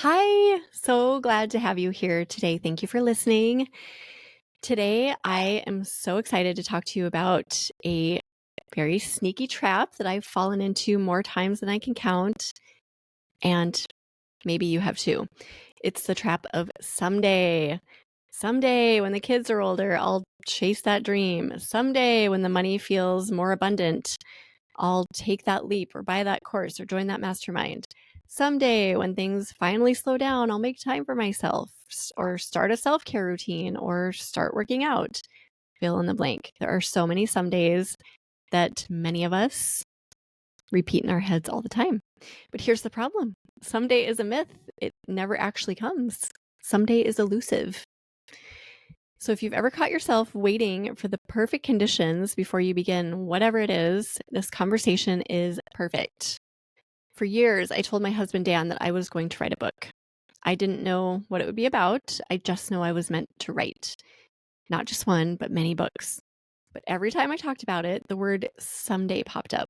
Hi, so glad to have you here today. Thank you for listening. Today, I am so excited to talk to you about a very sneaky trap that I've fallen into more times than I can count, and maybe you have too. It's the trap of someday. Someday, when the kids are older, I'll chase that dream. Someday, when the money feels more abundant, I'll take that leap or buy that course or join that mastermind. Someday, when things finally slow down, I'll make time for myself or start a self care routine or start working out. Fill in the blank. There are so many some days that many of us repeat in our heads all the time. But here's the problem: someday is a myth, it never actually comes. Someday is elusive. So if you've ever caught yourself waiting for the perfect conditions before you begin whatever it is, this conversation is perfect. For years, I told my husband Dan that I was going to write a book. I didn't know what it would be about. I just know I was meant to write. Not just one, but many books. But every time I talked about it, the word someday popped up.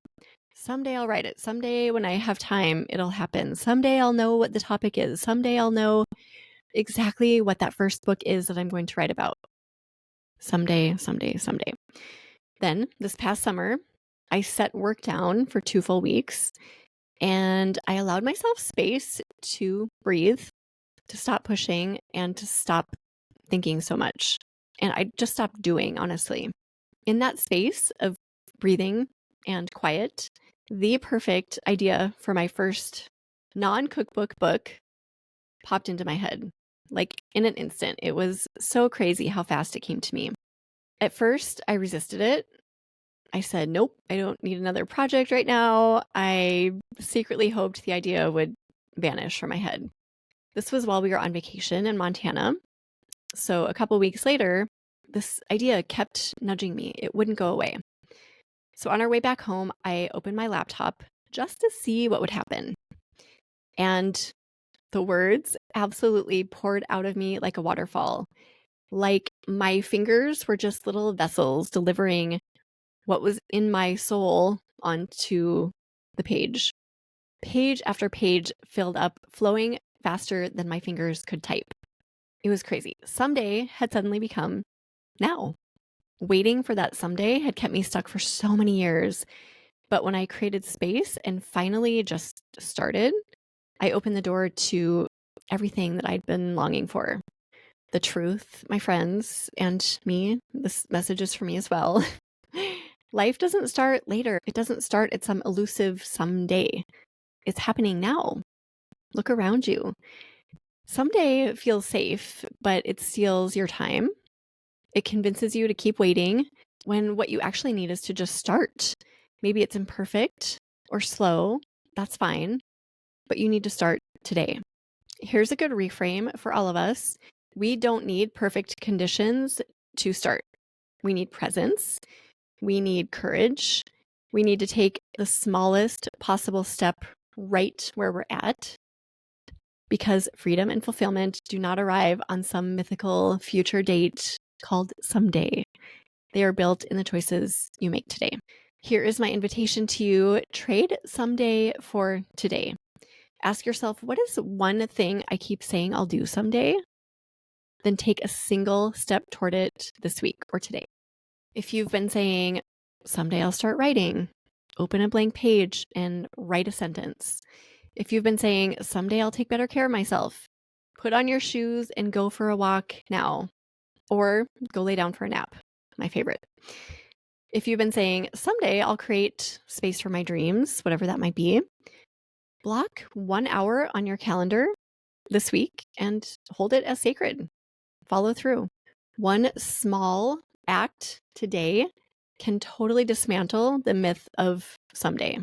Someday I'll write it. Someday when I have time, it'll happen. Someday I'll know what the topic is. Someday I'll know exactly what that first book is that I'm going to write about. Someday, someday, someday. Then this past summer, I set work down for 2 full weeks and I allowed myself space to breathe, to stop pushing, and to stop thinking so much. And I just stopped doing, honestly. In that space of breathing and quiet, the perfect idea for my first non-cookbook book popped into my head. Like in an instant. It was so crazy how fast it came to me. At first, I resisted it. I said, nope, I don't need another project right now. I secretly hoped the idea would vanish from my head. This was while we were on vacation in Montana. So a couple weeks later, this idea kept nudging me. It wouldn't go away. So on our way back home, I opened my laptop just to see what would happen. And the words absolutely poured out of me like a waterfall. Like my fingers were just little vessels delivering what was in my soul onto the page. Page after page filled up, flowing faster than my fingers could type. It was crazy. Someday had suddenly become now. Waiting for that someday had kept me stuck for so many years. But when I created space and finally just started, I opened the door to everything that I'd been longing for. The truth, my friends, and me. This message is for me as well. Life doesn't start later. It doesn't start at some elusive someday. It's happening now. Look around you. Someday feels safe, but it steals your time. It convinces you to keep waiting when what you actually need is to just start. Maybe it's imperfect or slow. That's fine. But you need to start today. Here's a good reframe for all of us. We don't need perfect conditions to start. We need presence. We need courage. We need to take the smallest possible step right where we're at, because freedom and fulfillment do not arrive on some mythical future date called someday. They are built in the choices you make today. Here is my invitation to you: trade someday for today. Ask yourself, what is one thing I keep saying I'll do someday? Then take a single step toward it this week or today. If you've been saying, someday I'll start writing, open a blank page and write a sentence. If you've been saying, someday I'll take better care of myself, put on your shoes and go for a walk now, or go lay down for a nap, my favorite. If you've been saying, someday I'll create space for my dreams, whatever that might be, block 1 hour on your calendar this week and hold it as sacred. Follow through. One small act today can totally dismantle the myth of someday.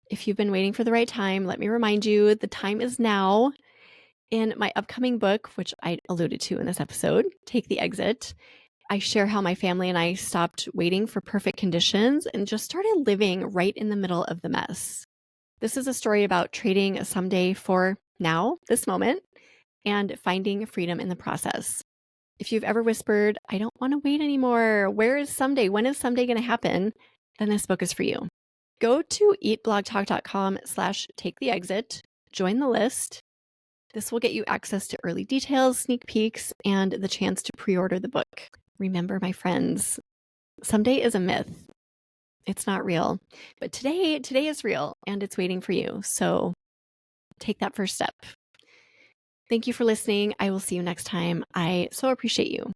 If you've been waiting for the right time, let me remind you, the time is now. In my upcoming book, which I alluded to in this episode, Take the Exit, I share how my family and I stopped waiting for perfect conditions and just started living right in the middle of the mess. This is a story about trading a someday for now, this moment, and finding freedom in the process. If you've ever whispered, I don't want to wait anymore, where is someday? When is someday going to happen? Then this book is for you. Go to eatblogtalk.com/taketheexit, join the list, This will get you access to early details, sneak peeks, and the chance to pre-order the book. Remember, my friends, someday is a myth. It's not real. But today is real, and it's waiting for you. So take that first step. Thank you for listening. I will see you next time. I so appreciate you.